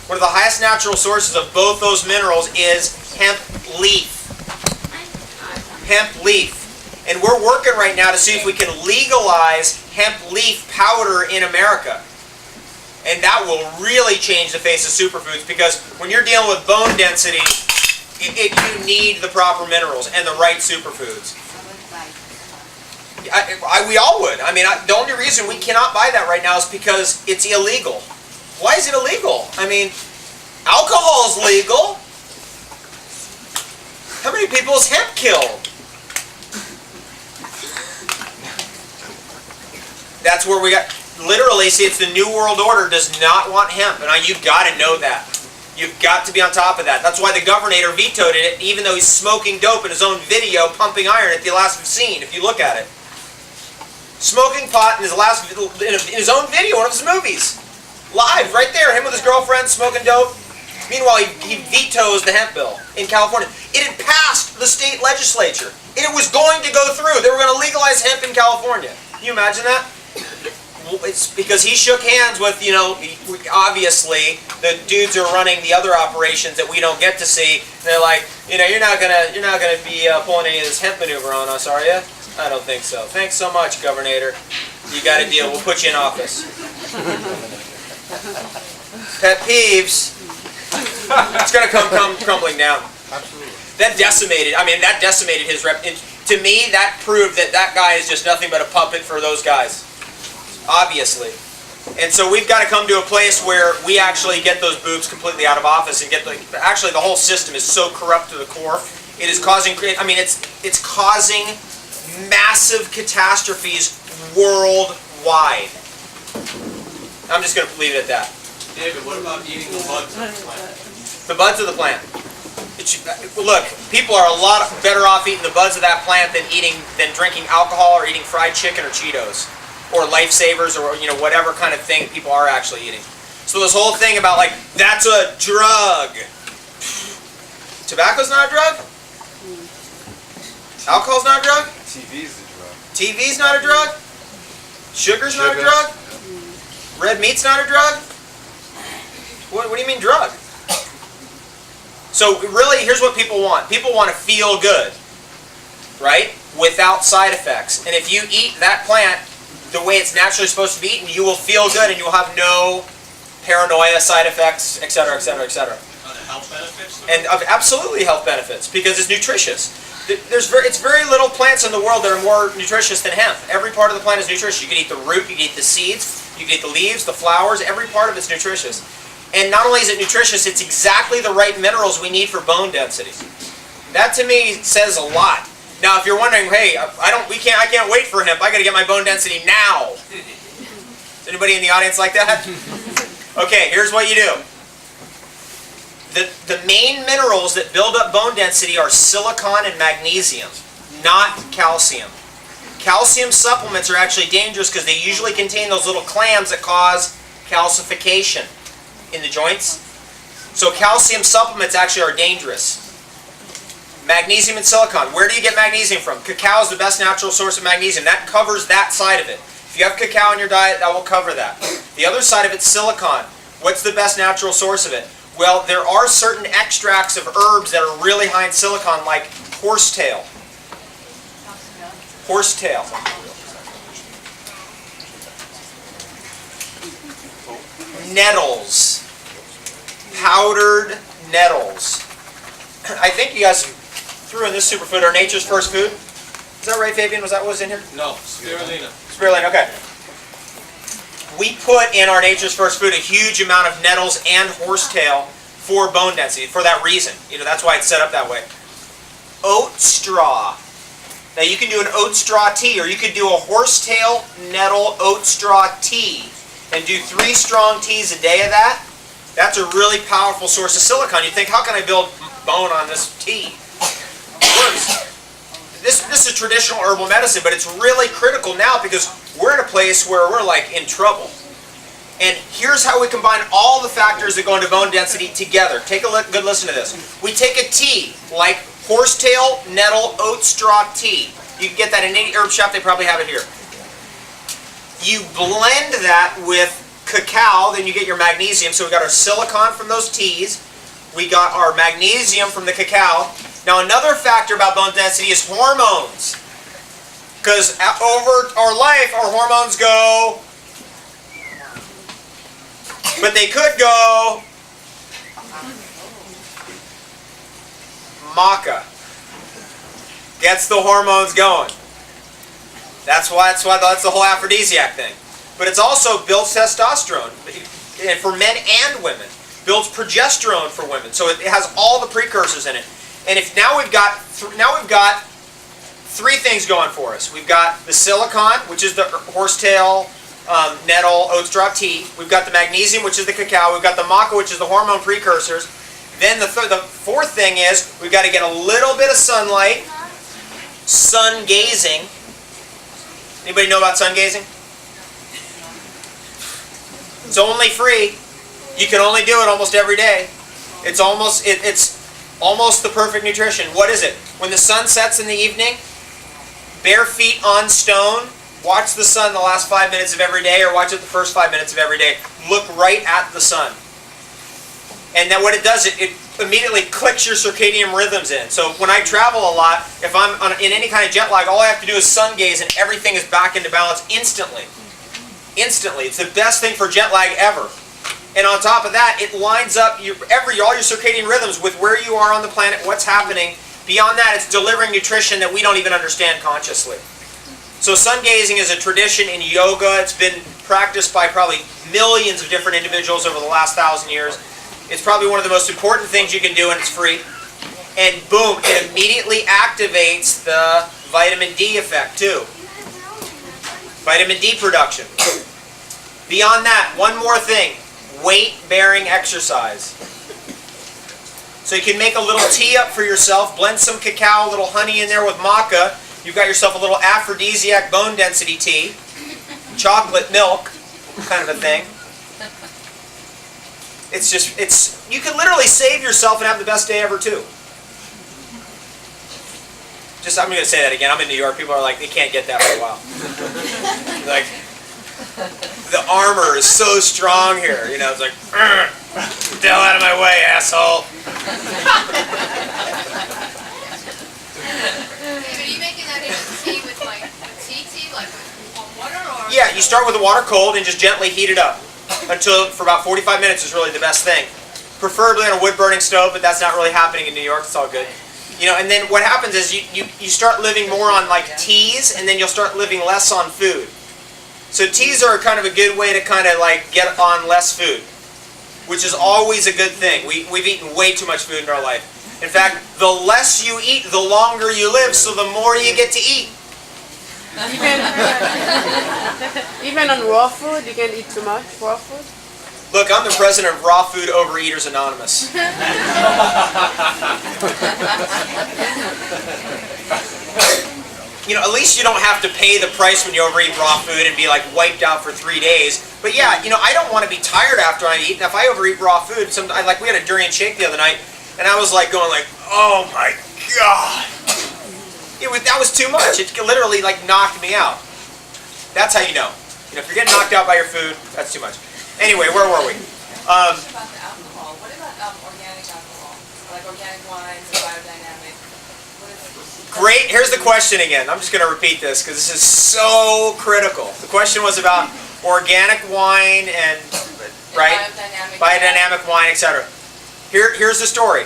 One of the highest natural sources of both those minerals is hemp leaf. Hemp leaf. And we're working right now to see if we can legalize hemp leaf powder in America. And that will really change the face of superfoods, because when you're dealing with bone density, you need the proper minerals and the right superfoods. We all would. I mean, the only reason we cannot buy that right now is because it's illegal. Why is it illegal? I mean, alcohol is legal. How many people has hemp killed? That's where we got, literally, see, it's the New World Order does not want hemp, and you've got to know that. You've got to be on top of that. That's why the governor vetoed it, even though he's smoking dope in his own video, pumping iron at the last scene, if you look at it. Smoking pot in his own video, one of his movies. Live, right there, him with his girlfriend, smoking dope. Meanwhile, he vetoes the hemp bill in California. It had passed the state legislature. It was going to go through. They were going to legalize hemp in California. Can you imagine that? It's because he shook hands with, obviously, the dudes who are running the other operations that we don't get to see. They're like, you're not gonna be pulling any of this hemp maneuver on us, are you? I don't think so. Thanks so much, Governor. You got a deal. We'll put you in office. Pet peeves. It's gonna come crumbling down. Absolutely. That decimated his rep. To me, that proved that guy is just nothing but a puppet for those guys. Obviously. And so we've got to come to a place where we actually get those boobs completely out of office and get actually the whole system is so corrupt to the core. It is causing, it's causing massive catastrophes worldwide. I'm just going to leave it at that. David, what about eating the buds of the plant? The buds of the plant. Look, people are a lot better off eating the buds of that plant than drinking alcohol or eating fried chicken or Cheetos. Or lifesavers, or whatever kind of thing people are actually eating. So this whole thing about that's a drug. Tobacco's not a drug? Alcohol's not a drug? TV's a drug. TV's not a drug? Sugar's not a drug? Red meat's not a drug? What do you mean drug? So really, here's what people want. People want to feel good, right? Without side effects. And if you eat that plant the way it's naturally supposed to be eaten, you will feel good and you will have no paranoia, side effects, etc., etc., etc. Are there health benefits? And absolutely health benefits, because it's nutritious. It's very little plants in the world that are more nutritious than hemp. Every part of the plant is nutritious. You can eat the root, you can eat the seeds, you can eat the leaves, the flowers, every part of it's nutritious. And not only is it nutritious, it's exactly the right minerals we need for bone density. That to me says a lot. Now, if you're wondering, hey, I can't wait for hemp. I got to get my bone density now. Is anybody in the audience like that? Okay, here's what you do. The main minerals that build up bone density are silicon and magnesium, not calcium. Calcium supplements are actually dangerous because they usually contain those little clams that cause calcification in the joints. So calcium supplements actually are dangerous. Magnesium and silicon. Where do you get magnesium from? Cacao is the best natural source of magnesium. That covers that side of it. If you have cacao in your diet, that will cover that. The other side of it is silicon. What's the best natural source of it? Well, there are certain extracts of herbs that are really high in silicon, like horsetail. Horsetail. Nettles. Powdered nettles. I think you guys threw in this superfood, our nature's first food. Is that right, Fabian? Was that what was in here? No, spirulina. Spirulina, okay. We put in our nature's first food a huge amount of nettles and horsetail for bone density, for that reason. That's why it's set up that way. Oat straw. Now you can do an oat straw tea, or you could do a horsetail nettle oat straw tea and do 3 strong teas a day of that. That's a really powerful source of silicon. You think, how can I build bone on this tea? It works. This is traditional herbal medicine, but it's really critical now because we're in a place where we're in trouble. And here's how we combine all the factors that go into bone density together. Take a good listen to this. We take a tea like horsetail nettle oat straw tea. You can get that in any herb shop. They probably have it here. You blend that with cacao, then you get your magnesium. So we got our silicon from those teas. We got our magnesium from the cacao. Now another factor about bone density is hormones. Because over our life, our hormones go, but they could go maca. Gets the hormones going. That's the whole aphrodisiac thing. But it's also builds testosterone for men and women. Builds progesterone for women. So it has all the precursors in it. And if now we've got three things going for us. We've got the silicon, which is the horsetail, nettle, oat straw tea. We've got the magnesium, which is the cacao. We've got the maca, which is the hormone precursors. Then the fourth thing is we've got to get a little bit of sunlight, sun gazing. Anybody know about sun gazing? It's only free. You can only do it almost every day. It's almost the perfect nutrition. What is it? When the sun sets in the evening, bare feet on stone, watch the sun the last 5 minutes of every day, or watch it the first 5 minutes of every day. Look right at the sun. And then what it does, it immediately clicks your circadian rhythms in. So when I travel a lot, if I'm in any kind of jet lag, all I have to do is sun gaze and everything is back into balance instantly. Instantly. It's the best thing for jet lag ever. And on top of that, it lines up all your circadian rhythms with where you are on the planet, what's happening. Beyond that, it's delivering nutrition that we don't even understand consciously. So sun gazing is a tradition in yoga. It's been practiced by probably millions of different individuals over the last 1,000 years. It's probably one of the most important things you can do, and it's free. And boom, it immediately activates the vitamin D effect too. Vitamin D production. Beyond that, one more thing. Weight-bearing exercise. So you can make a little tea up for yourself, blend some cacao, a little honey in there with maca. You've got yourself a little aphrodisiac bone density tea. Chocolate milk kind of a thing. You can literally save yourself and have the best day ever too. I'm going to say that again. I'm in New York. People are like, they can't get that for a while. Like, the armor is so strong here. You know, it's like, get the hell out of my way, asshole. Are you making that into tea with like tea, like on water, or? Yeah, you start with the water cold and just gently heat it up for about 45 minutes is really the best thing. Preferably on a wood-burning stove, but that's not really happening in New York. It's all good. You know, and then what happens is you start living more on like teas, and then you'll start living less on food. So teas are kind of a good way to kind of like get on less food, which is always a good thing. We've eaten way too much food in our life. In fact, the less you eat, the longer you live, so the more you get to eat. Even on raw food, you can eat too much raw food? Look, I'm the president of Raw Food Overeaters Anonymous. You know, at least you don't have to pay the price when you overeat raw food and be like wiped out for 3 days. But yeah, you know, I don't want to be tired after I eat. And if I overeat raw food, we had a durian shake the other night, and I was like going like, oh my God. That was too much. It literally like knocked me out. That's how you know. You know, if you're getting knocked out by your food, that's too much. Anyway, where were we? About the alcohol. What about organic alcohol? Like organic wines and biodynamic? Great. Here's the question again. I'm just going to repeat this because this is so critical. The question was about organic wine and right? Biodynamic wine, etc. Here's the story.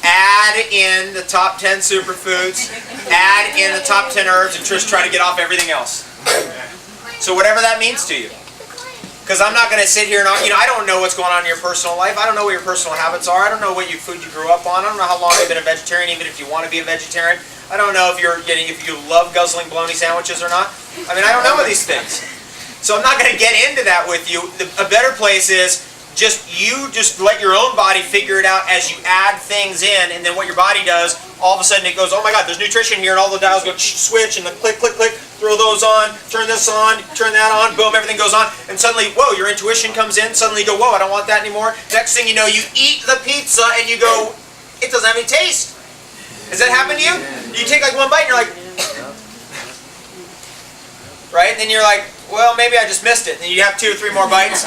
Add in the top 10 superfoods, add in the top 10 herbs, and just try to get off everything else. So whatever that means to you. Because I'm not going to sit here and, I don't know what's going on in your personal life. I don't know what your personal habits are. I don't know what food you grew up on. I don't know how long you've been a vegetarian, even if you want to be a vegetarian. I don't know if you love guzzling bologna sandwiches or not. I mean, I don't know these things. So I'm not going to get into that with you. A better place is just let your own body figure it out as you add things in, and then what your body does, all of a sudden it goes, oh my God, there's nutrition here, and all the dials go switch, and then click, click, click, throw those on, turn this on, turn that on, boom, everything goes on, and suddenly, whoa, your intuition comes in, suddenly you go, whoa, I don't want that anymore. Next thing you know, you eat the pizza, and you go, it doesn't have any taste. Has that happened to you? You take like one bite, and you're like, right? And then you're like, Well, maybe I just missed it. And you have 2 or 3 more bites.